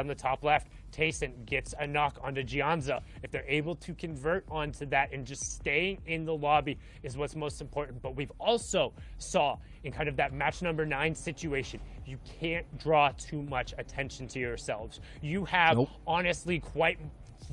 on the top left. Tayson gets a knock onto Gianza. If they're able to convert onto that and just staying in the lobby is what's most important. But we've also saw in kind of that match number 9 situation, you can't draw too much attention to yourselves. You have honestly quite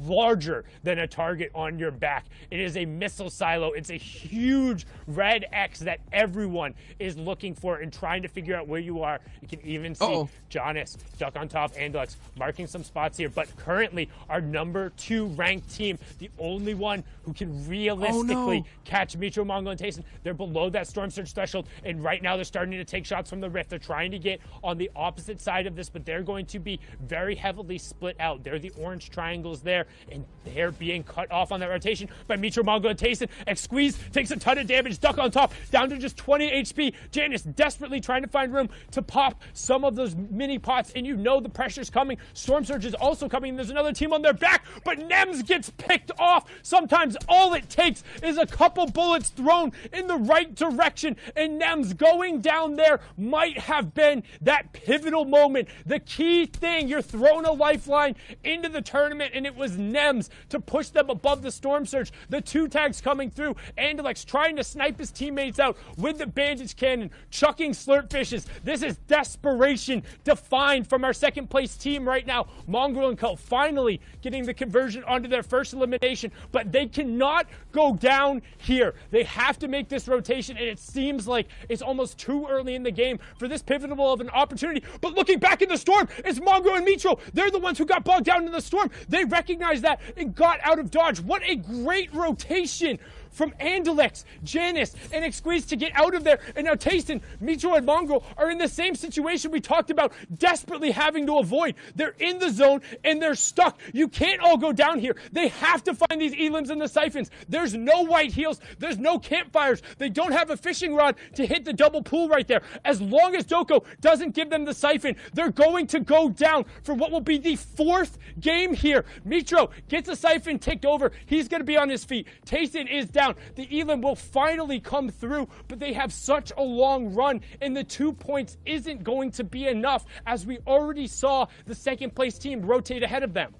larger than a target on your back. It is a missile silo. It's a huge red X that everyone is looking for and trying to figure out where you are. You can even see Jonas stuck on top, Andalex marking some spots here. But currently, our number 2 ranked team, the only one who can realistically catch Mitro, Mongo, and Tayson, they're below that Storm Surge threshold. And right now, they're starting to take shots from the Rift. They're trying to get on the opposite side of this, but they're going to be very heavily split out. They're the orange triangles there, and they're being cut off on that rotation by Mitro, Mongo, and Tayson. X Squeeze takes a ton of damage, duck on top, down to just 20 HP. Janice desperately trying to find room to pop some of those mini pots, and you know the pressure's coming. Storm Surge is also coming. There's another team on their back, but Nems gets picked off. Sometimes all it takes is a couple bullets thrown in the right direction, and Nems going down there might have been that pivotal moment. The key thing, you're throwing a lifeline into the tournament, and it was Nems to push them above the Storm Surge. The 2 tags coming through. Andalex trying to snipe his teammates out with the bandage cannon, chucking slurp fishes. This is desperation defined from our second place team right now. Mongrel and Co. finally getting the conversion onto their first elimination, but they cannot go down here. They have to make this rotation, and it seems like it's almost too early in the game for this pivotal of an opportunity. But looking back in the Storm, it's Mongrel and Mitro. They're the ones who got bogged down in the Storm. They recognized that and got out of dodge. What a great rotation from Andalex, Janice, and Exqueeze to get out of there. And now Tayson, Mitro, and Mongrel are in the same situation we talked about, desperately having to avoid. They're in the zone, and they're stuck. You can't all go down here. They have to find these elims and the siphons. There's no white heals. There's no campfires. They don't have a fishing rod to hit the double pool right there. As long as Doko doesn't give them the siphon, they're going to go down for what will be the 4th game here. Mitro gets a siphon ticked over. He's going to be on his feet. Tayson is down. The elim will finally come through, but they have such a long run, and the 2 points isn't going to be enough, as we already saw the second place team rotate ahead of them.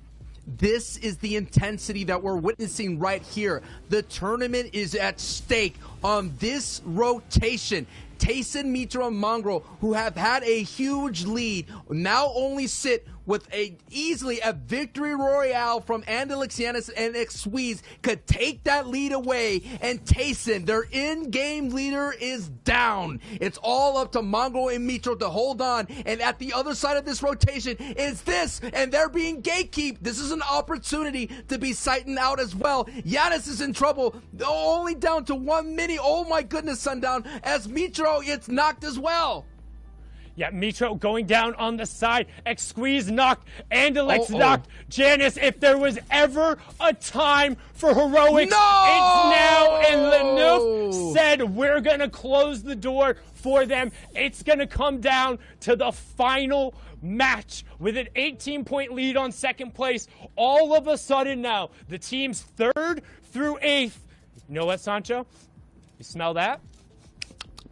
This is the intensity that we're witnessing right here. The tournament is at stake on this rotation. Tayson, Mitro, and Mongrel, who have had a huge lead, now only sit with easily a victory royale from Andalex, Giannis, and Exqueeze could take that lead away, and Tayson, their in-game leader, is down. It's all up to Mongrel and Mitro to hold on, and at the other side of this rotation is this, and they're being gatekept. This is an opportunity to be sighting out as well. Giannis is in trouble, only down to 1 mini. Oh my goodness, Sundown, as Mitro gets knocked as well. Yeah, Mitro going down on the side. Exqueeze knocked. Andalex knocked. Janice, if there was ever a time for heroics, it's now. And Lenouf said, we're going to close the door for them. It's going to come down to the final match with an 18-point lead on second place. All of a sudden now, the teams 3rd through 8th. You know what, Sancho? You smell that?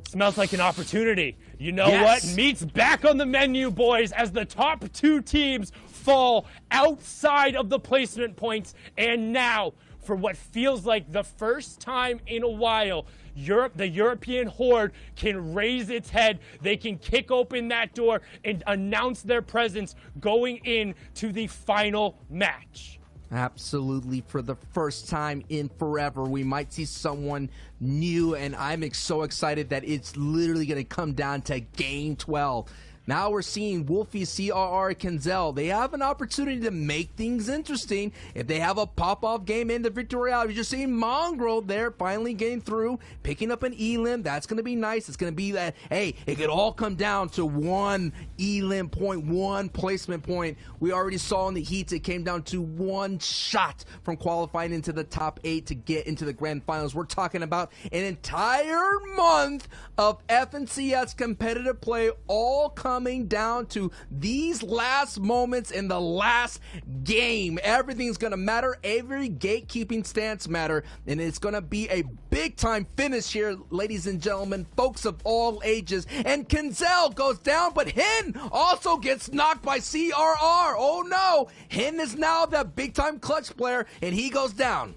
Smells like an opportunity. You know what? Meat's back on the menu, boys, as the top 2 teams fall outside of the placement points. And now, for what feels like the first time in a while, the European Horde can raise its head. They can kick open that door and announce their presence going into the final match. Absolutely, for the first time in forever, we might see someone new, and I'm so excited that it's literally going to come down to Game 12. Now we're seeing Wolfie, CRR, Kenzel. They have an opportunity to make things interesting. If they have a pop-off game in the Victory Royale, you're just seeing Mongrel there finally getting through, picking up an elim. That's going to be nice. It's going to be that, hey, it could all come down to 1 elim point, 1 placement point. We already saw in the heats it came down to 1 shot from qualifying into the top 8 to get into the grand finals. We're talking about an entire month of FNCS competitive play all coming coming down to these last moments in the last game. Everything's going to matter. Every gatekeeping stance matter. And it's going to be a big-time finish here, ladies and gentlemen, folks of all ages. And Kenzel goes down, but Hin also gets knocked by CRR. Oh, no. Hin is now the big-time clutch player, and he goes down.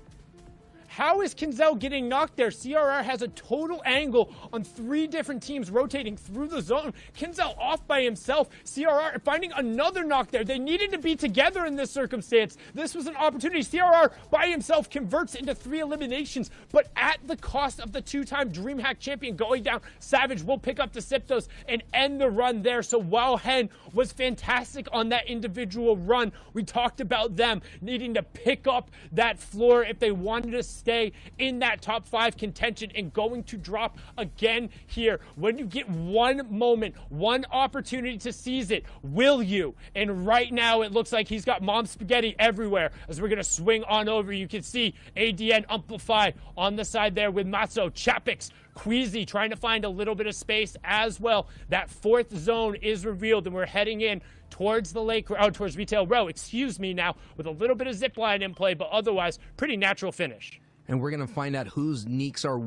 How is Kenzel getting knocked there? CRR has a total angle on 3 different teams rotating through the zone. Kenzel off by himself. CRR finding another knock there. They needed to be together in this circumstance. This was an opportunity. CRR by himself converts into 3 eliminations, but at the cost of the 2-time DreamHack champion going down. Savage will pick up the Siptos and end the run there. So while Hen was fantastic on that individual run, we talked about them needing to pick up that floor if they wanted to stay in that top 5 contention, and going to drop again here. When you get one moment, one opportunity to seize it, will you? And right now it looks like he's got mom spaghetti everywhere. As we're going to swing on over, you can see ADN Amplify on the side there with Matzo, Chapix, Queasy trying to find a little bit of space as well. That 4th zone is revealed, and we're heading in towards the lake, towards Retail Row, excuse me now, with a little bit of zip line in play, but otherwise pretty natural finish. And we're going to find out whose knees are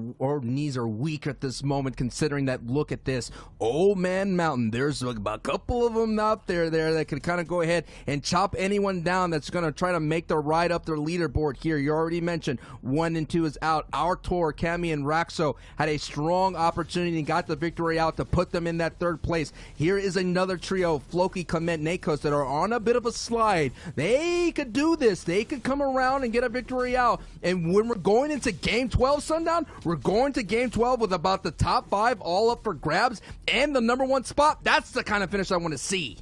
weak at this moment, considering that, look at this. Old Man Mountain. There's a couple of them out there that can kind of go ahead and chop anyone down that's going to try to make their ride up their leaderboard here. You already mentioned 1 and 2 is out. Our Tour, Cammy and Raxo had a strong opportunity and got the victory out to put them in that 3rd place. Here is another trio, Floki, Clement, Nakos, that are on a bit of a slide. They could do this. They could come around and get a victory out. And when we're going into Game 12, Sundown, we're going to Game 12 with about the top 5 all up for grabs and the number 1 spot. That's the kind of finish I want to see.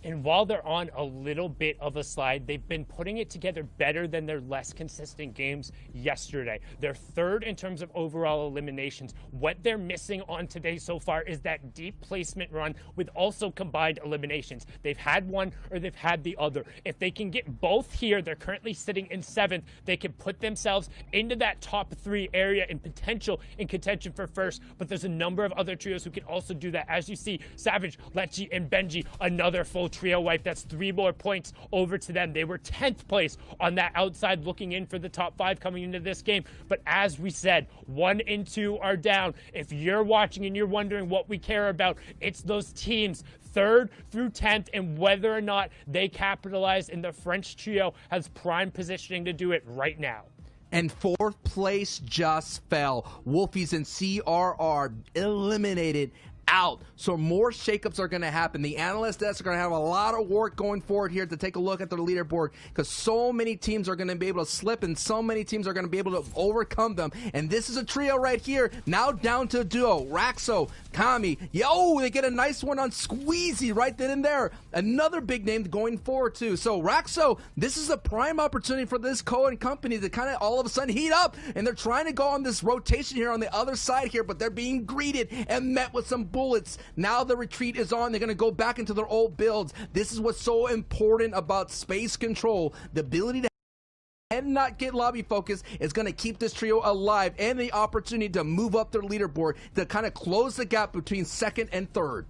And while they're on a little bit of a slide, they've been putting it together better than their less consistent games yesterday. They're 3rd in terms of overall eliminations. What they're missing on today so far is that deep placement run with also combined eliminations. They've had one or they've had the other. If they can get both here, they're currently sitting in 7th. They can put themselves into that top 3 area and potential in contention for 1st. But there's a number of other trios who can also do that. As you see, Savage, Lechi, and Benji, another full trio wipe. That's 3 more points over to them. They were 10th place on that outside, looking in for the top 5 coming into this game. But as we said, 1 and 2 are down. If you're watching and you're wondering what we care about, it's those teams 3rd through 10th and whether or not they capitalize, and the French trio has prime positioning to do it right now. And 4th place just fell. Wolfies and CRR eliminated out. So more shakeups are going to happen. The analyst desks are going to have a lot of work going forward here to take a look at their leaderboard, because so many teams are going to be able to slip and so many teams are going to be able to overcome them. And this is a trio right here, now down to a duo. Raxo, Kami, they get a nice one on Squeezy right then and there. Another big name going forward too. So Raxo, this is a prime opportunity for this Cohen company to kind of all of a sudden heat up, and they're trying to go on this rotation here on the other side here, but they're being greeted and met with some bullets. Now the retreat is on. They're going to go back into their old builds. This is what's so important about space control. The ability to and not get lobby focus is going to keep this trio alive, and the opportunity to move up their leaderboard to kind of close the gap between 2nd and 3rd.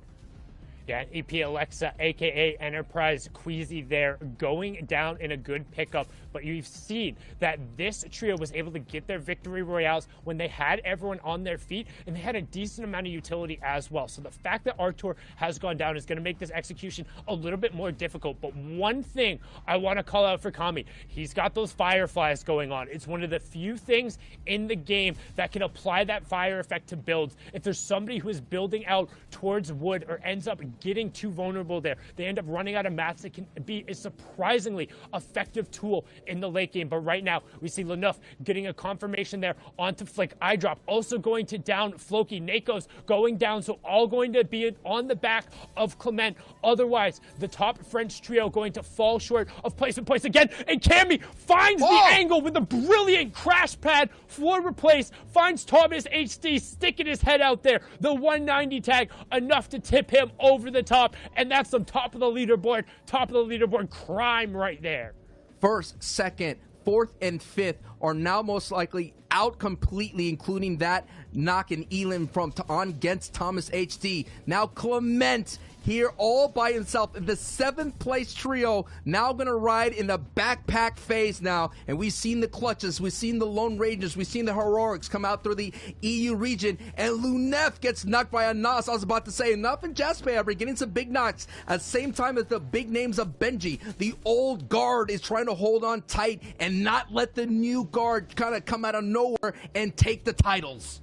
Yeah, EP Alexa, aka Enterprise Queasy there, going down in a good pickup. But you've seen that this trio was able to get their victory royales when they had everyone on their feet, and they had a decent amount of utility as well. So the fact that Artur has gone down is going to make this execution a little bit more difficult. But one thing I want to call out for Kami, he's got those fireflies going on. It's one of the few things in the game that can apply that fire effect to builds. If there's somebody who is building out towards wood or ends up getting too vulnerable there, they end up running out of mats. It can be a surprisingly effective tool in the late game. But right now, we see Leneuf getting a confirmation there onto Flick. Eyedrop also going to down Floki. Nakos going down, so all going to be on the back of Clement. Otherwise, the top French trio going to fall short of placement points again. And Cammy finds the angle with a brilliant crash pad. Floor replace, finds Thomas HD sticking his head out there. The 190 tag, enough to tip him over the top. And that's some top of the leaderboard crime right there. 1st, 2nd, 4th, and 5th are now most likely out completely, including that knock and Elam from on against Thomas HD. Now Clement here all by himself. The 7th place trio now going to ride in the backpack phase now. And we've seen the Clutches, we've seen the Lone Rangers, we've seen the Heroics come out through the EU region. And Lunef gets knocked by a Nas. I was about to say, Enough and Jasper are getting some big knocks at the same time as the big names of Benji. The old guard is trying to hold on tight and not let the new guard kind of come out of nowhere and take the titles.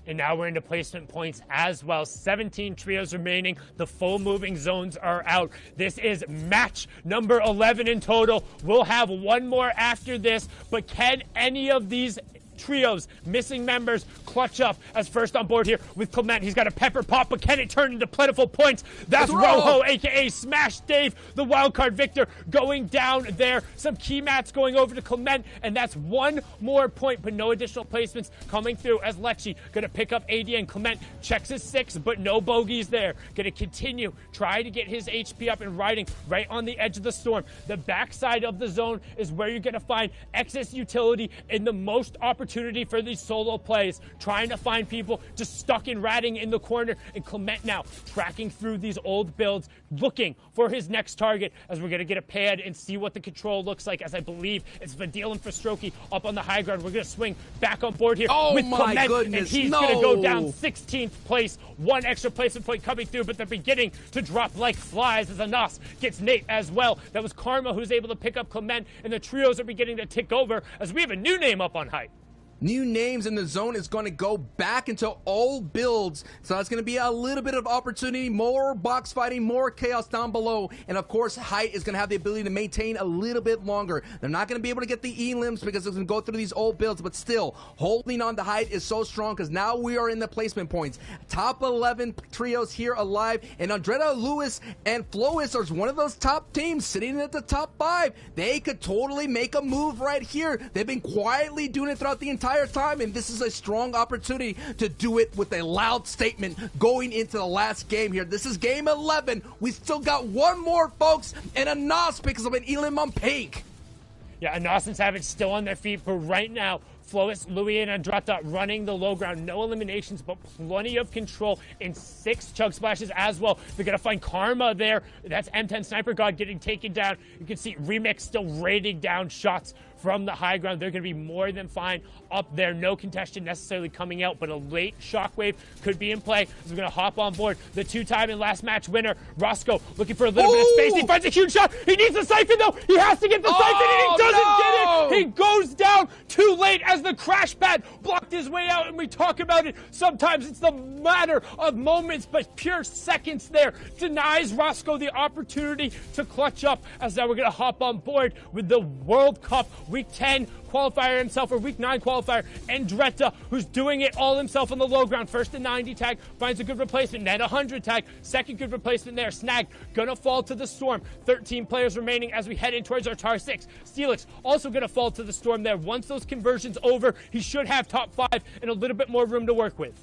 And now we're into placement points as well. 17 trios remaining. The full moving zones are out. This is match number 11 in total. We'll have one more after this, but can any of these trios, missing members, clutch up as first on board here with Clement? He's got a pepper pop, but can it turn into plentiful points? That's Rojo, aka Smash Dave, the wildcard victor, going down there. Some key mats going over to Clement, and that's one more point, but no additional placements coming through as Lecce gonna pick up AD, and Clement checks his 6, but no bogeys there. Gonna continue, try to get his HP up and riding right on the edge of the storm. The backside of the zone is where you're gonna find excess utility and the most opportunity for these solo plays, trying to find people just stuck in ratting in the corner. And Clement now tracking through these old builds, looking for his next target, as we're going to get a pad and see what the control looks like, as I believe it's Vadil and Frostroki up on the high ground. We're going to swing back on board here with Clement, and he's going to go down 16th place. One extra placement point coming through, but they're beginning to drop like flies as Anas gets Nate as well. That was Karma who's able to pick up Clement, and the trios are beginning to tick over as we have a new name up on height. New names in the zone is going to go back into old builds. So that's going to be a little bit of opportunity, more box fighting, more chaos down below. And of course, height is going to have the ability to maintain a little bit longer. They're not going to be able to get the E-limbs because it's going to go through these old builds, but still, holding on to height is so strong because now we are in the placement points. Top 11 trios here alive, and Andretta, Lewis, and Flois are one of those top teams sitting at the top 5. They could totally make a move right here. They've been quietly doing it throughout the entire time, and this is a strong opportunity to do it with a loud statement going into the last game here. This is game 11. We still got one more, folks, and Anas picks up an Elim on pink. Yeah, Anas and Savage still on their feet, but right now, Flois, Louis, and Andrata running the low ground. No eliminations, but plenty of control in 6 chug splashes as well. They're going to find Karma there. That's M10 Sniper God getting taken down. You can see Remix still raining down shots from the high ground. They're going to be more than fine up there. No contestant necessarily coming out, but a late shockwave could be in play. So we're going to hop on board the 2-time and last match winner, Roscoe, looking for a little bit of space. He finds a huge shot. He needs the siphon, though. He has to get the siphon, and he doesn't get it. He goes down too late as the crash pad blocked his way out, and we talk about it. Sometimes it's the matter of moments, but pure seconds there denies Roscoe the opportunity to clutch up, as now we're going to hop on board with the World Cup Week 10 qualifier himself, or Week 9 qualifier, Andretta, who's doing it all himself on the low ground. First and 90 tag, finds a good replacement, then 100 tag, second good replacement there. Snag, gonna fall to the storm. 13 players remaining as we head in towards our Tar 6. Steelix, also gonna fall to the storm there. Once those conversions over, he should have top 5 and a little bit more room to work with.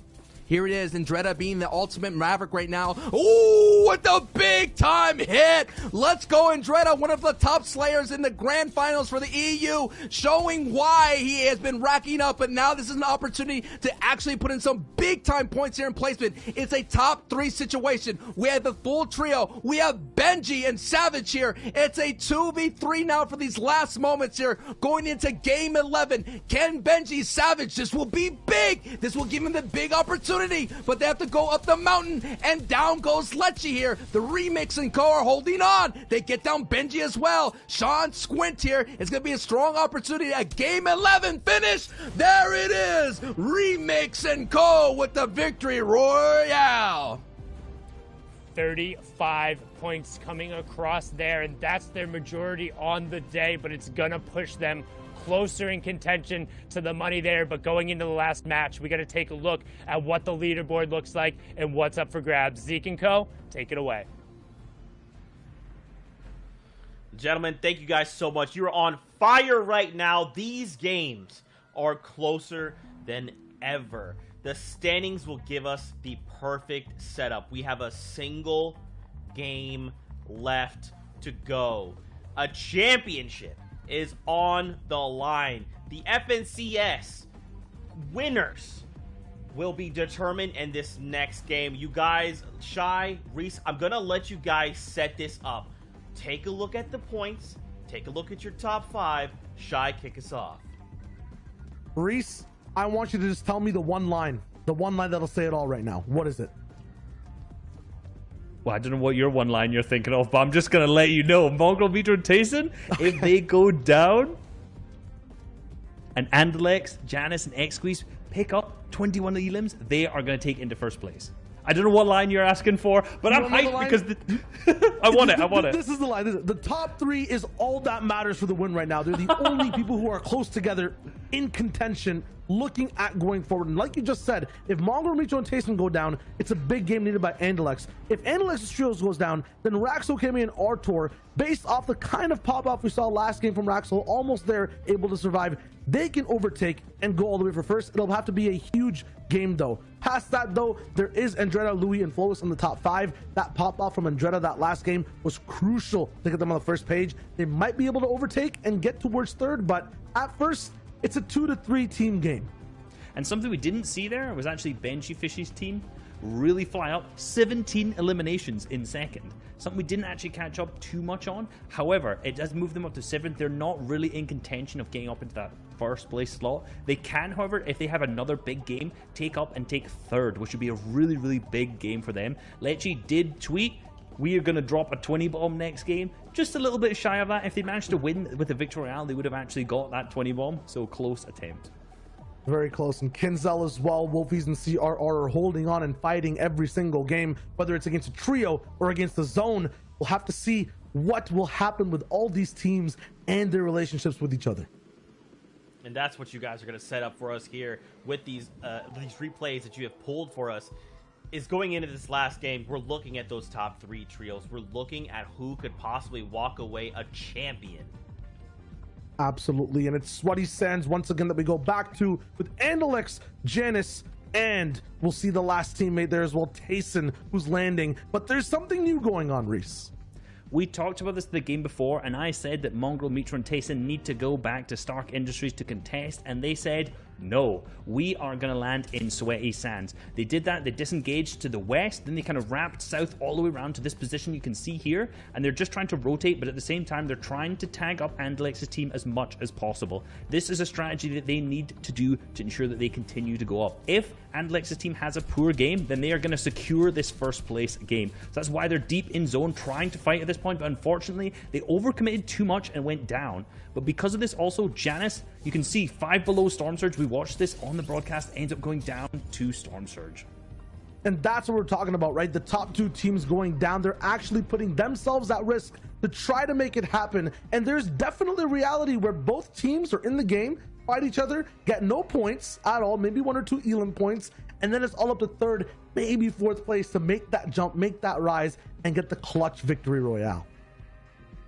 Here it is, Andretta being the ultimate maverick right now. Ooh, with the big time hit. Let's go, Andretta, one of the top slayers in the grand finals for the EU, showing why he has been racking up, but now this is an opportunity to actually put in some big time points here in placement. It's a top 3 situation. We have the full trio. We have Benji and Savage here. It's a 2v3 now for these last moments here, going into game 11. Can Benji Savage, this will be big. This will give him the big opportunity. But they have to go up the mountain, and down goes Lecce here. The Remix and Co are holding on. They get down Benji as well. Sean Squint here. It's going to be a strong opportunity at game 11 finish. There it is. Remix and Co with the victory royale. 35 points coming across there, and that's their majority on the day, but it's going to push them closer in contention to the money there. But going into the last match, we got to take a look at what the leaderboard looks like and what's up for grabs. Zeke and Co, take it away. Gentlemen, thank you guys so much. You're on fire right now. These games are closer than ever. The standings will give us the perfect setup. We have a single game left to go. A championship is on the line. The FNCS winners will be determined in this next game. You guys, Shy, Reese, I'm going to let you guys set this up. Take a look at the points. Take a look at your top 5. Shy, kick us off. Reese, I want you to just tell me the one line that'll say it all right now. What is it? Well, I don't know what your one line you're thinking of, but I'm just going to let you know. Mongrel, Vito, and Tayson, if they go down, and Andalex, Janus, and X-Squeeze pick up 21 elims, they are going to take into first place. I don't know what line you're asking for, but I'm hyped because I want it. This is the line. The top 3 is all that matters for the win right now. They're the only people who are close together in contention, looking at going forward. And like you just said, if Mongrel, Micho, and Tayson go down, it's a big game needed by Andalex. If Andalex's trios goes down, then Raxel, Kemi, and Artor, based off the kind of pop-off we saw last game from Raxel, almost there, able to survive, they can overtake and go all the way for first. It'll have to be a huge game, though. Past that, though, there is Andretta, Louis, and Flois in the top 5. That pop-off from Andretta that last game was crucial to get them on the first page. They might be able to overtake and get towards third, but at first, it's a 2 to 3 team game. And something we didn't see there was actually Benchy Fishy's team really fly up. 17 eliminations in second. Something we didn't actually catch up too much on. However, it does move them up to 7th. They're not really in contention of getting up into that first place slot. They can, however, if they have another big game, take up and take 3rd, which would be a really, really big game for them. Lecce did tweet, we are going to drop a 20 bomb next game. Just a little bit shy of that. If they managed to win with the Victory Royale, they would have actually got that 20 bomb. So close attempt. Very close. And Kinzel as well. Wolfies and CRR are holding on and fighting every single game, whether it's against a trio or against the zone. We'll have to see what will happen with all these teams and their relationships with each other. And that's what you guys are going to set up for us here with these replays that you have pulled for us. Is going into this last game, we're looking at those top 3 trios. We're looking at who could possibly walk away a champion. Absolutely, and it's Sweaty Sands once again that we go back to with Andalex, Janus, and we'll see the last teammate there as well, Tayson, who's landing. But there's something new going on, Reese. We talked about this the game before, and I said that Mongrel, Mitra, and Tayson need to go back to Stark Industries to contest, and they said, no, we are going to land in Sweaty Sands. They did that, they disengaged to the west, then they kind of wrapped south all the way around to this position you can see here, and they're just trying to rotate, but at the same time, they're trying to tag up Andalex's team as much as possible. This is a strategy that they need to do to ensure that they continue to go up. If Andalex's team has a poor game, then they are going to secure this first place game. So that's why they're deep in zone trying to fight at this point, but unfortunately, they overcommitted too much and went down. But because of this also, Janus, you can see 5 below Storm Surge. We watched this on the broadcast, ends up going down to Storm Surge. And that's what we're talking about, right? The top 2 teams going down, they're actually putting themselves at risk to try to make it happen. And there's definitely a reality where both teams are in the game, fight each other, get no points at all, maybe 1 or 2 Elam points, and then it's all up to 3rd, maybe 4th place to make that jump, make that rise, and get the clutch victory royale.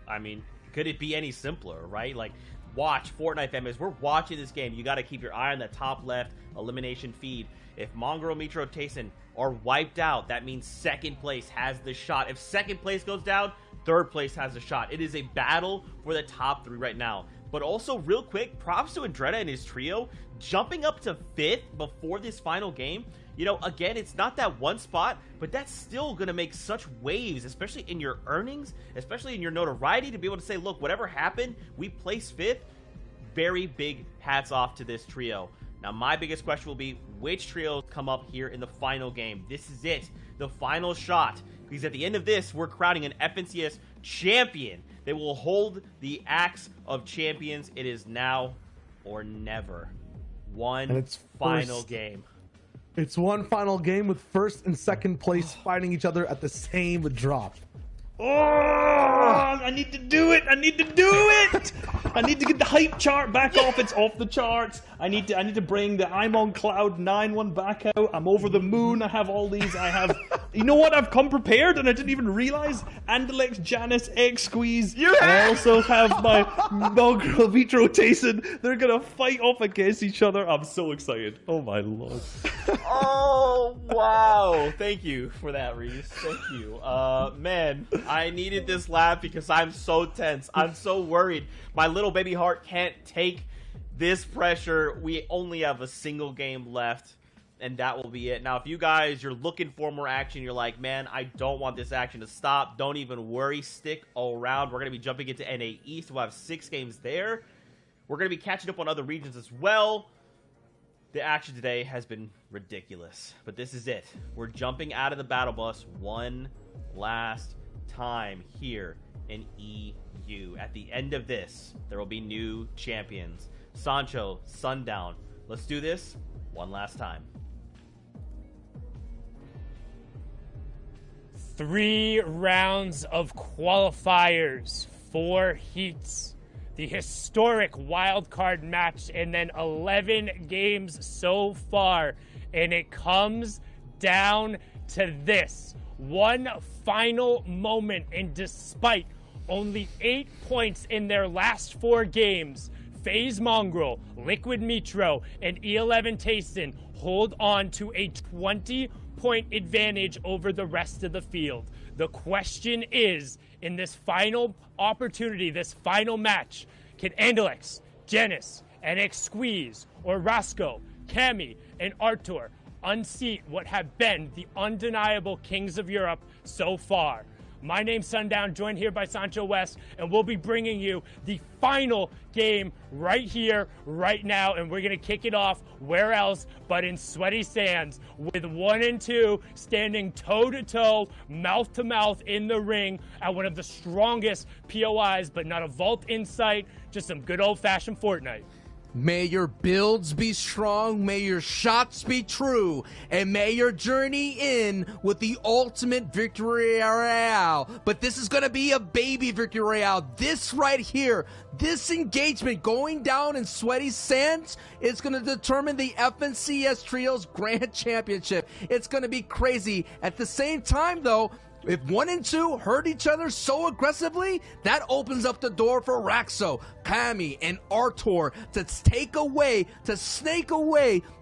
I mean, could it be any simpler, right? Like, watch Fortnite fam, as we're watching this game, you got to keep your eye on that top left elimination feed. If Mongrel, Mitro, Tayson are wiped out, that means 2nd place has the shot. If 2nd place goes down, 3rd place has a shot. It is a battle for the top 3 right now. But also, real quick, props to Andretta and his trio jumping up to 5th before this final game. You know, again, it's not that one spot, but that's still going to make such waves, especially in your earnings, especially in your notoriety, to be able to say, look, whatever happened, we placed 5th. Very big hats off to this trio. Now, my biggest question will be, which trios come up here in the final game? This is it, the final shot. Because at the end of this, we're crowning an FNCS champion. They will hold the axe of champions. It is now or never. One final game. It's one final game with 1st and 2nd place fighting each other at the same drop. Oh, I need to do it. I need to do it. I need to get the hype chart back off. It's off the charts. I need to bring the I'm on Cloud 9 one back out. I'm over the moon. I have all these. I have, you know what? I've come prepared and I didn't even realize. Andalex, Janus, X-Squeeze. I also have my Mongrel, Vitro, Tayson. They're going to fight off against each other. I'm so excited. Oh my lord. Oh, wow. Thank you for that, Reese. Thank you. Man, I needed this laugh because I'm so tense. I'm so worried. My little baby heart can't take this pressure. We only have a single game left. and that will be it. Now, if you guys, you're looking for more action, you're like, man, I don't want this action to stop, don't even worry, stick around. We're going to be jumping into NA East. We'll have 6 games there. We're going to be catching up on other regions as well. The action today has been ridiculous, but this is it. We're jumping out of the battle bus one last time here in EU. At the end of this, there will be new champions. Sancho, Sundown. Let's do this one last time. 3 rounds of qualifiers, 4 heats, the historic wildcard match, and then 11 games so far. And it comes down to this one final moment. And despite only 8 points in their last 4 games, FaZe Mongraal, Liquid Metro, and E11 Tayson hold on to a 20-point advantage over the rest of the field. The question is, in this final opportunity, this final match, can Andalex, Janice, NX Squeeze, or Roscoe, Cammy, and Artur unseat what have been the undeniable kings of Europe so far? My name's Sundown, joined here by Sancho West, and we'll be bringing you the final game right here, right now, and we're going to kick it off where else but in Sweaty Sands, with 1 and 2 standing toe-to-toe, mouth-to-mouth in the ring at one of the strongest POIs, but not a vault in sight, just some good old-fashioned Fortnite. May your builds be strong, may your shots be true, and may your journey end with the ultimate victory royale. But this is going to be a baby victory royale. This right here, this engagement going down in Sweaty Sands is going to determine the FNCS Trios Grand Championship. It's going to be crazy. At the same time, though, if 1 and 2 hurt each other so aggressively, that opens up the door for Raxo, Cammy, and Artur to snake away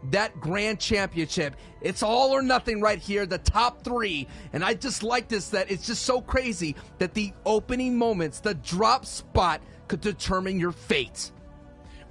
that grand championship. It's all or nothing right here, the top 3. And I just like this, that it's just so crazy that the opening moments, the drop spot, could determine your fate.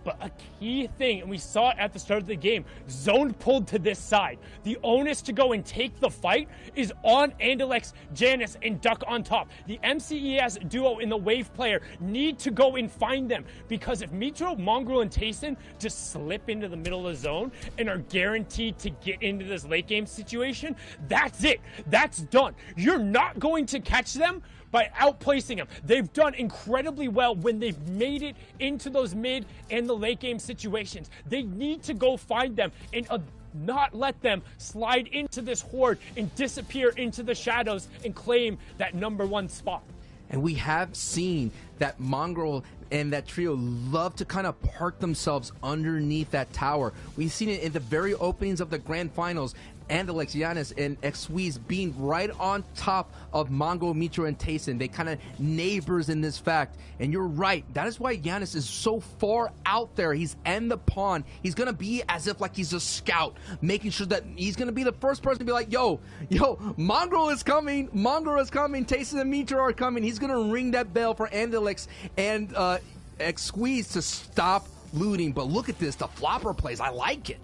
But a key thing, and we saw it at the start of the game, zone pulled to this side. The onus to go and take the fight is on Andalex, Janice, and Duck on top. The MCES duo in the wave player need to go and find them, because if Metro, Mongraal, and Tayson just slip into the middle of the zone and are guaranteed to get into this late game situation, that's it. That's done. You're not going to catch them by outplacing them. They've done incredibly well when they've made it into those mid and the late game situations. They need to go find them and not let them slide into this horde and disappear into the shadows and claim that #1 spot. And we have seen that Mongraal and that trio love to kind of park themselves underneath that tower. We've seen it in the very openings of the grand finals. Andalex, Giannis, and Xweez being right on top of Mongraal, Metro, and Tayson. They kind of neighbors in this fact. And you're right. That is why Giannis is so far out there. He's in the pond. He's going to be as if like he's a scout, making sure that he's going to be the first person to be like, yo, Mongraal is coming. Mongraal is coming. Tayson and Metro are coming. He's going to ring that bell for Andalex and Xweez to stop looting. But look at this. The flopper plays. I like it.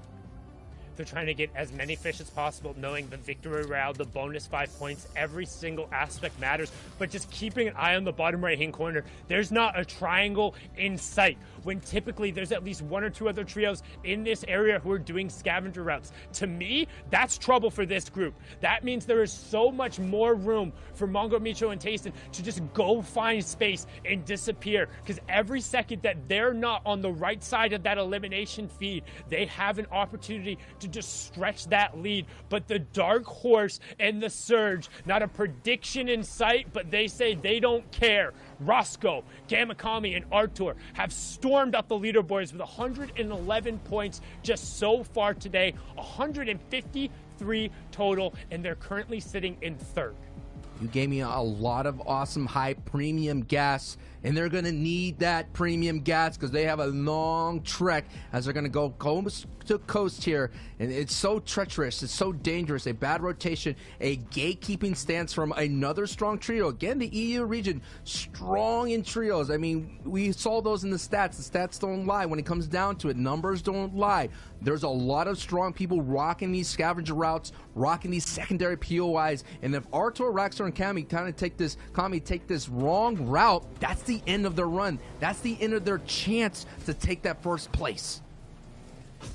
They're trying to get as many fish as possible, knowing the victory round, the bonus 5 points, every single aspect matters. But just keeping an eye on the bottom right-hand corner, there's not a triangle in sight, when typically there's at least 1 or 2 other trios in this area who are doing scavenger routes. To me, that's trouble for this group. That means there is so much more room for Mongraal, Metro, and Tayson to just go find space and disappear. Because every second that they're not on the right side of that elimination feed, they have an opportunity to just stretch that lead. But the Dark Horse and the Surge, not a prediction in sight, but they say they don't care. Roscoe, Gamakami, and Artur have stormed up the leaderboards with 111 points just so far today, 153 total, and they're currently sitting in 3rd. You gave me a lot of awesome high premium gas and they're going to need that premium gas because they have a long trek as they're going to go coast to coast here, and it's so treacherous, it's so dangerous. A bad rotation, a gatekeeping stance from another strong trio. Again, the EU region strong in trios. I mean, we saw those in the stats. The stats don't lie when it comes down to it. Numbers don't lie. There's a lot of strong people rocking these scavenger routes, rocking these secondary POIs, and if Artur, Raxor, and Kami take this wrong route, that's the end of their run. That's the end of their chance to take that first place.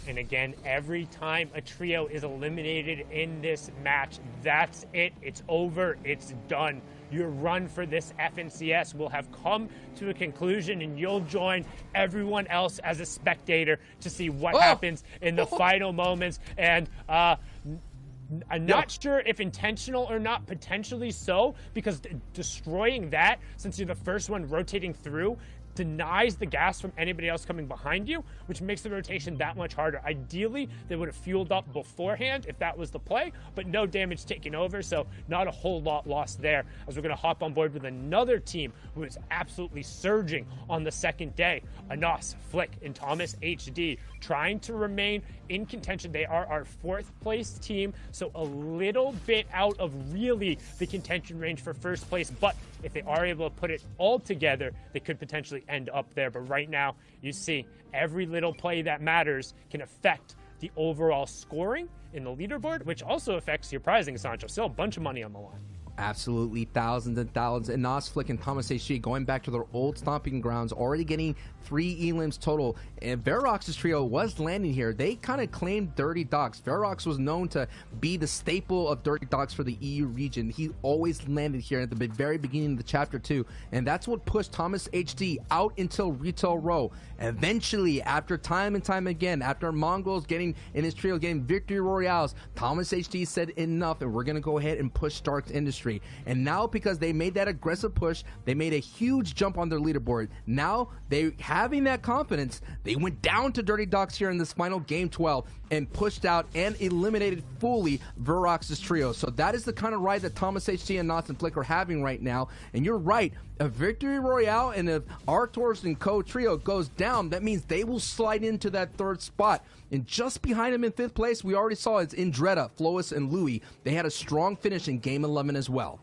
And again, every time a trio is eliminated in this match, that's it. It's over. It's done. Your run for this FNCS will have come to a conclusion, and you'll join everyone else as a spectator to see what happens in the final moments. And I'm not sure if intentional or not, potentially so, because destroying that, since you're the first one rotating through, denies the gas from anybody else coming behind you, which makes the rotation that much harder. Ideally, they would have fueled up beforehand if that was the play, but no damage taken over, so not a whole lot lost there, as we're going to hop on board with another team who is absolutely surging on the second day. Anas, Flick, and Thomas HD trying to remain in contention. They are our 4th place team, so a little bit out of really the contention range for first place, but if they are able to put it all together, they could potentially end up there. But right now, you see, every little play that matters can affect the overall scoring in the leaderboard, which also affects your prizing, Sancho. Still a bunch of money on the line. Absolutely, thousands and thousands. And Nas, Flick, and Thomas HG going back to their old stomping grounds, already getting 3 elims total. And Verox's trio was landing here. They kind of claimed Dirty Dogs. Verox was known to be the staple of Dirty Dogs for the EU region. He always landed here at the very beginning of the chapter 2. And that's what pushed Thomas HD out until Retail Row. Eventually, after time and time again, after Mongols getting in his trio, getting victory royales, Thomas HD said enough, and we're going to go ahead and push Stark's Industry. And now, because they made that aggressive push, they made a huge jump on their leaderboard. Now, they having that confidence, they went down to Dirty Dogs here in this final game 12 and pushed out and eliminated fully Verox's trio. So that is the kind of ride that Thomas HT and Knots and Flick are having right now. And you're right, a victory royale, and if Arturs and Co trio goes down, that means they will slide into that 3rd spot. And just behind him in 5th place, we already saw it's Indretta, Flois, and Louis. They had a strong finish in game 11 as well.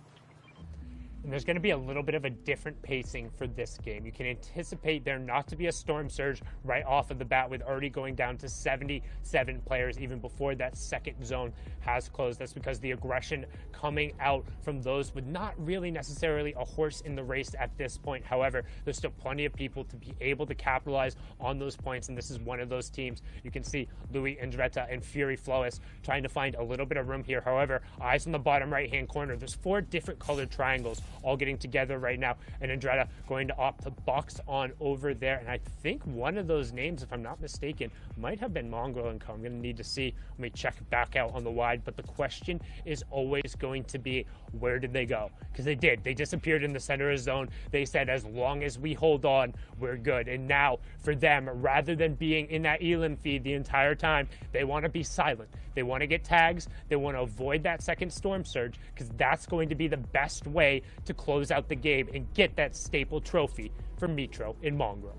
And there's going to be a little bit of a different pacing for this game. You can anticipate there not to be a storm surge right off of the bat, with already going down to 77 players even before that second zone has closed. That's because the aggression coming out from those with not really necessarily a horse in the race at this point. However, there's still plenty of people to be able to capitalize on those points, and this is one of those teams. You can see Louis Indretta and Fury Flois trying to find a little bit of room here. However, eyes on the bottom right-hand corner, there's 4 different colored triangles all getting together right now, and Andretta going to opt to box on over there. And I think one of those names, if I'm not mistaken, might have been Mongrel & Co. I'm going to need to see when we check back out on the wide, but the question is always going to be, where did they go? Because they disappeared in the center of zone. They said, as long as we hold on, we're good. And now for them, rather than being in that elim feed the entire time, they want to be silent. They want to get tags. They want to avoid that second storm surge, because that's going to be the best way to close out the game and get that staple trophy for Mitro in Mongrel.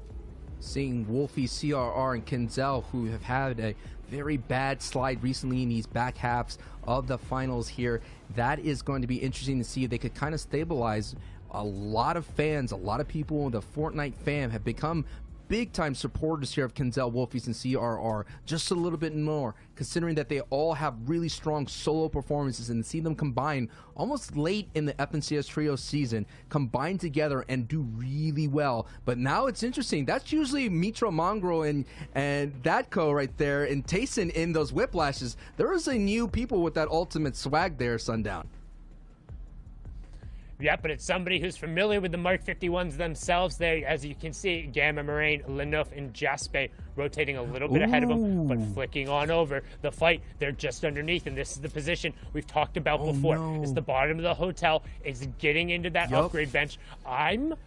Seeing Wolfie, CRR, and Kenzel, who have had a very bad slide recently in these back halves of the finals here, that is going to be interesting to see if they could kind of stabilize. A lot of fans, a lot of people in the Fortnite fam have become big-time supporters here of Kenzel, Wolfies, and CRR, just a little bit more, considering that they all have really strong solo performances, and to see them combine almost late in the FNCS Trio season, combine together and do really well. But now it's interesting. That's usually Mitro, Mongrel, and Datco right there, and Tayson in those whiplashes. There is a new people with that ultimate swag there, Sundown. Yeah, but it's somebody who's familiar with the Mark 51s themselves there. As you can see, Gamma Moraine, Lenouf, and Jaspe rotating a little bit ahead of them, but flicking on over. The fight, they're just underneath, and this is the position we've talked about before. No. It's the bottom of the hotel. It's getting into that upgrade bench. I don't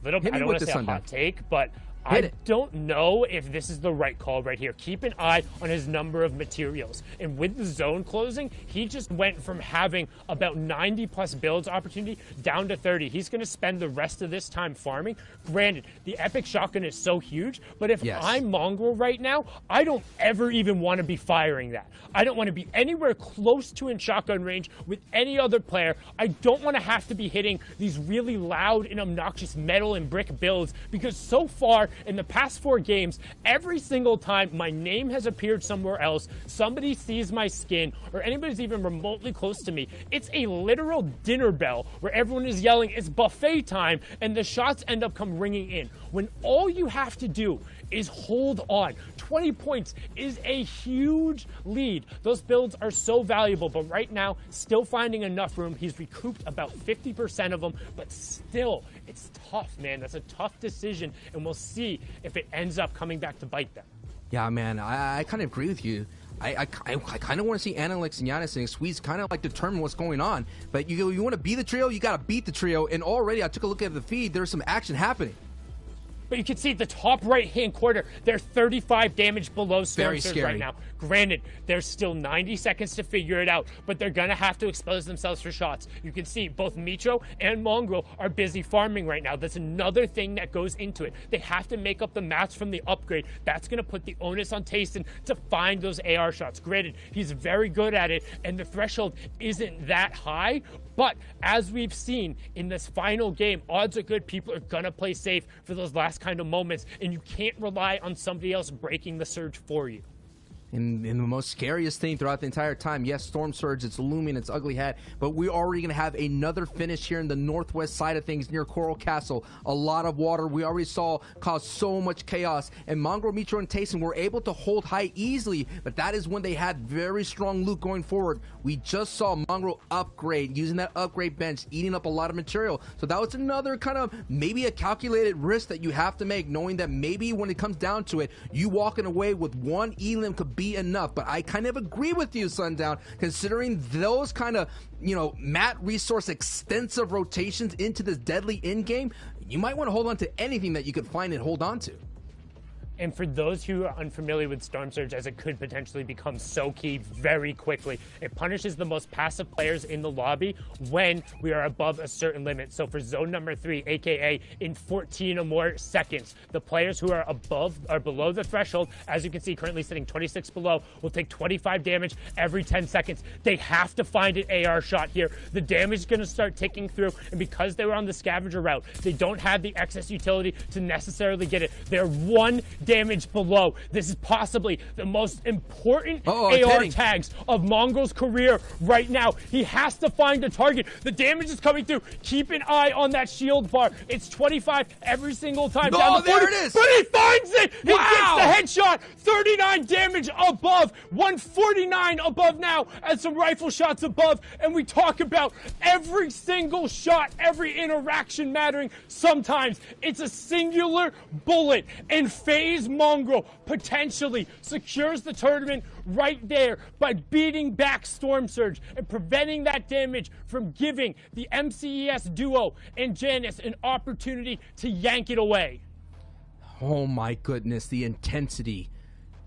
want to say a hot take, but Hit it. Don't know if this is the right call right here. Keep an eye on his number of materials. And with the zone closing, he just went from having about 90 plus builds opportunity down to 30. He's going to spend the rest of this time farming. Granted, the epic shotgun is so huge, but if I'm Mongrel right now, I don't ever even want to be firing that. I don't want to be anywhere close to in shotgun range with any other player. I don't want to have to be hitting these really loud and obnoxious metal and brick builds, because so far in the past 4 games, every single time my name has appeared somewhere else, somebody sees my skin, or anybody's even remotely close to me, it's a literal dinner bell where everyone is yelling, it's buffet time, and the shots end up come ringing in. When all you have to do is hold on. 20 points is a huge lead. Those builds are so valuable, but right now, still finding enough room. He's recouped about 50% of them, but still, it's tough, man. That's a tough decision, and we'll see if it ends up coming back to bite them. Yeah, man, I kind of agree with you. I kind of want to see Analyx and Giannis and Squeeze kind of like determine what's going on. But you want to beat the trio, you got to beat the trio. And already I took a look at the feed. There's some action happening. But you can see the top right-hand corner, they're 35 damage below Storm Surge right now. Granted, there's still 90 seconds to figure it out, but they're going to have to expose themselves for shots. You can see both Mitro and Mongrel are busy farming right now. That's another thing that goes into it. They have to make up the mats from the upgrade. That's going to put the onus on Tayson to find those AR shots. Granted, he's very good at it, and the threshold isn't that high, but as we've seen in this final game, odds are good people are going to play safe for those last kind of moments, and you can't rely on somebody else breaking the surge for you. And the most scariest thing throughout the entire time, yes, Storm Surge, it's looming, it's ugly hat, but we're already going to have another finish here in the northwest side of things near Coral Castle. A lot of water we already saw cause so much chaos, and Mongrel, Mitro, and Tayson were able to hold high easily, but that is when they had very strong loot going forward. We just saw Mongrel upgrade, using that upgrade bench, eating up a lot of material. So that was another kind of maybe a calculated risk that you have to make, knowing that maybe when it comes down to it, you walking away with one elim could be enough. But I kind of agree with you, Sundown, considering those kind of, mat resource extensive rotations into this deadly end game, you might want to hold on to anything that you could find and hold on to. And for those who are unfamiliar with Storm Surge, as it could potentially become so key very quickly, it punishes the most passive players in the lobby when we are above a certain limit. So for zone number 3, aka in 14 or more seconds, the players who are below the threshold, as you can see currently sitting 26 below, will take 25 damage every 10 seconds. They have to find an AR shot here. The damage is going to start ticking through, and because they were on the scavenger route, they don't have the excess utility to necessarily get it. They're 1 damage below. This is possibly the most important AR tags of Mongrel's career right now. He has to find a target. The damage is coming through. Keep an eye on that shield bar. It's 25 every single time. Down to 40, there it is. But he finds it. He gets the headshot. 39 damage above. 149 above now, and some rifle shots above. And we talk about every single shot, every interaction mattering. Sometimes it's a singular bullet, and FaZe Mongrel potentially secures the tournament right there by beating back Storm Surge and preventing that damage from giving the MCES duo and Janice an opportunity to yank it away. Oh my goodness, the intensity.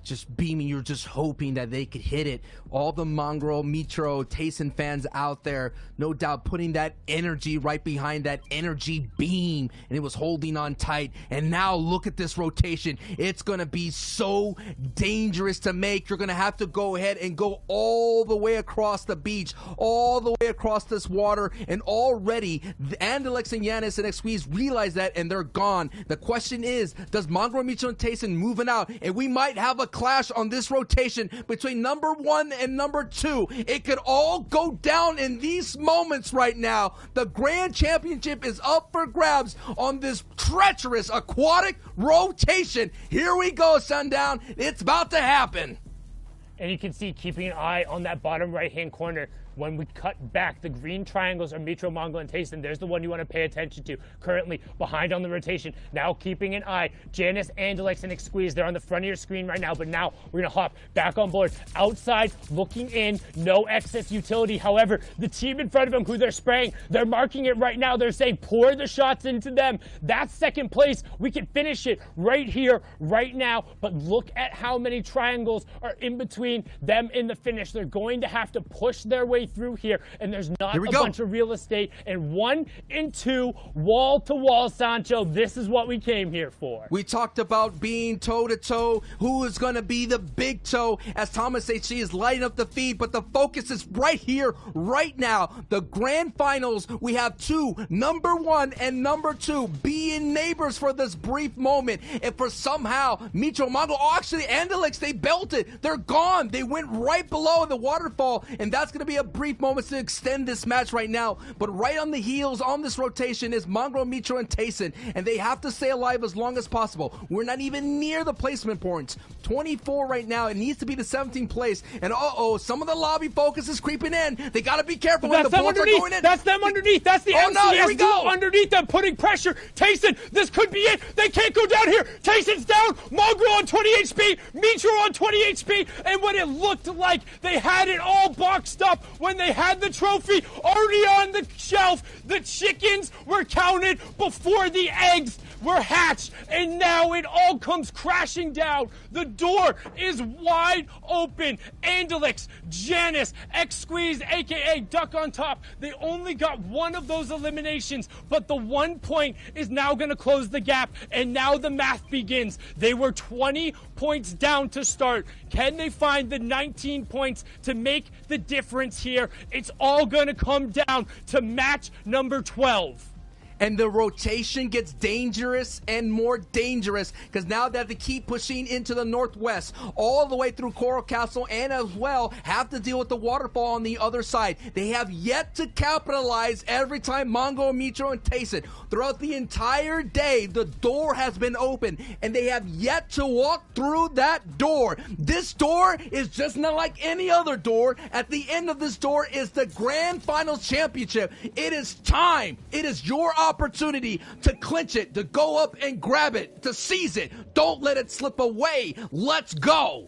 Just beaming, you're just hoping that they could hit it. All the Mongrel, Mitro, Tayson fans out there, no doubt putting that energy right behind that energy beam, and it was holding on tight. And now look at this rotation. It's going to be so dangerous to make. You're going to have to go ahead and go all the way across the beach, all the way across this water, and already Analyx and Giannis and Xqueeze realize that, and they're gone. The question is, does Mongrel, Mitro, and Tayson moving out? And we might have a clash on this rotation between number 1 and number 2. It could all go down in these moments right now. The grand championship is up for grabs on this treacherous aquatic rotation. Here we go, Sundown. It's about to happen. And you can see, keeping an eye on that bottom right-hand corner, when we cut back, the green triangles are Mitro, Mongol, and Tayson. There's the one you want to pay attention to. Currently behind on the rotation. Now keeping an eye. Janice, Andalex, and Squeeze. They're on the front of your screen right now, but now we're going to hop back on board. Outside, looking in, no excess utility. However, the team in front of them who they're spraying, they're marking it right now. They're saying pour the shots into them. That's second place. We can finish it right here, right now. But look at how many triangles are in between them and the finish. They're going to have to push their way through here, and there's not a bunch of real estate. And 1 and 2, wall to wall, Sancho. This is what we came here for. We talked about being toe-to-toe. Who is going to be the big toe? As Thomas says, she is lighting up the feed, but the focus is right here, right now. The grand finals, we have two, number 1 and number 2, being neighbors for this brief moment. And for somehow, Mitro, Mongol, actually, Andalix, they belted. They're gone. They went right below the waterfall, and that's going to be a brief moment to extend this match right now. But right on the heels, on this rotation, is Mongol, Mitro, and Tayson, and they have to stay alive as long as possible. We're not even near the placement points. 24 right now. It needs to be the 17th place. And some of the lobby focus is creeping in. They got to be careful when the bullets are going in. That's them underneath. That's the MCS duo underneath them, putting pressure. Tayson, this could be it. They can't go down here. Tayson's down. Mongol on 20 HP. Mitro on 20 HP. And when it looked like they had it all boxed up, when they had the trophy already on the shelf, the chickens were counted before the eggs were hatched, and now it all comes crashing down. The door is wide open. Andalix, Janice, X-Squeeze, aka Duck on top. They only got one of those eliminations, but the 1 point is now going to close the gap, and now the math begins. They were 20 points down to start. Can they find the 19 points to make the difference here? It's all going to come down to match number 12. And the rotation gets dangerous and more dangerous because now that they keep pushing into the northwest all the way through Coral Castle and as well have to deal with the waterfall on the other side. They have yet to capitalize every time Mongo, Mitro, and Tayson. Throughout the entire day, the door has been open and they have yet to walk through that door. This door is just not like any other door. At the end of this door is the Grand Finals Championship. It is time. It is your opportunity to clinch it, to go up and grab it, to seize it. Don't let it slip away. Let's go.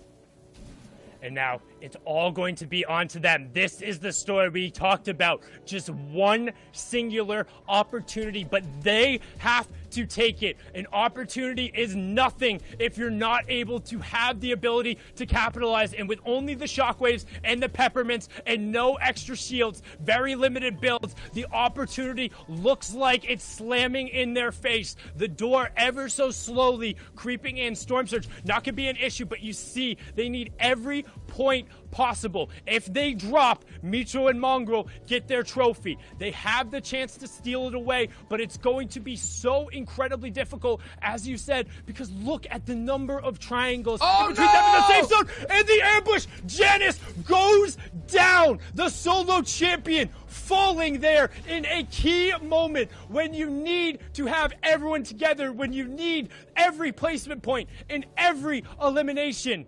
And now it's all going to be on to them. This is the story we talked about. Just one singular opportunity, but they have to take it. An opportunity is nothing if you're not able to have the ability to capitalize. And with only the shockwaves and the peppermints and no extra shields, very limited builds, the opportunity looks like it's slamming in their face. The door ever so slowly creeping in. Storm Surge, not gonna be an issue, but you see they need every point possible. If they drop, Mitro and Mongrel get their trophy. They have the chance to steal it away, but it's going to be so incredibly difficult, as you said, because look at the number of triangles in between them in the safe zone, and the ambush. Janice goes down, the solo champion, falling there in a key moment when you need to have everyone together, when you need every placement point in every elimination.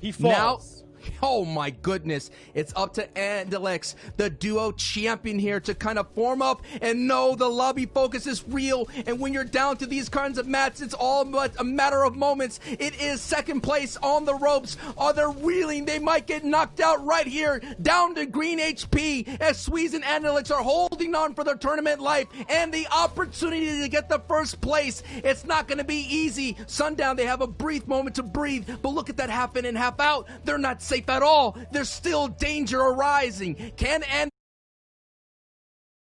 He falls. Oh my goodness, it's up to Andalex, the duo champion here, to kind of form up and know the lobby focus is real, and when you're down to these kinds of mats, it's all but a matter of moments. It is second place on the ropes. Oh, they're reeling. They might get knocked out right here, down to green HP, as Squeeze and Andalex are holding on for their tournament life and the opportunity to get the first place. It's not going to be easy. Sundown, they have a brief moment to breathe, but look at that half in and half out. They're not safe at all. There's still danger arising. Can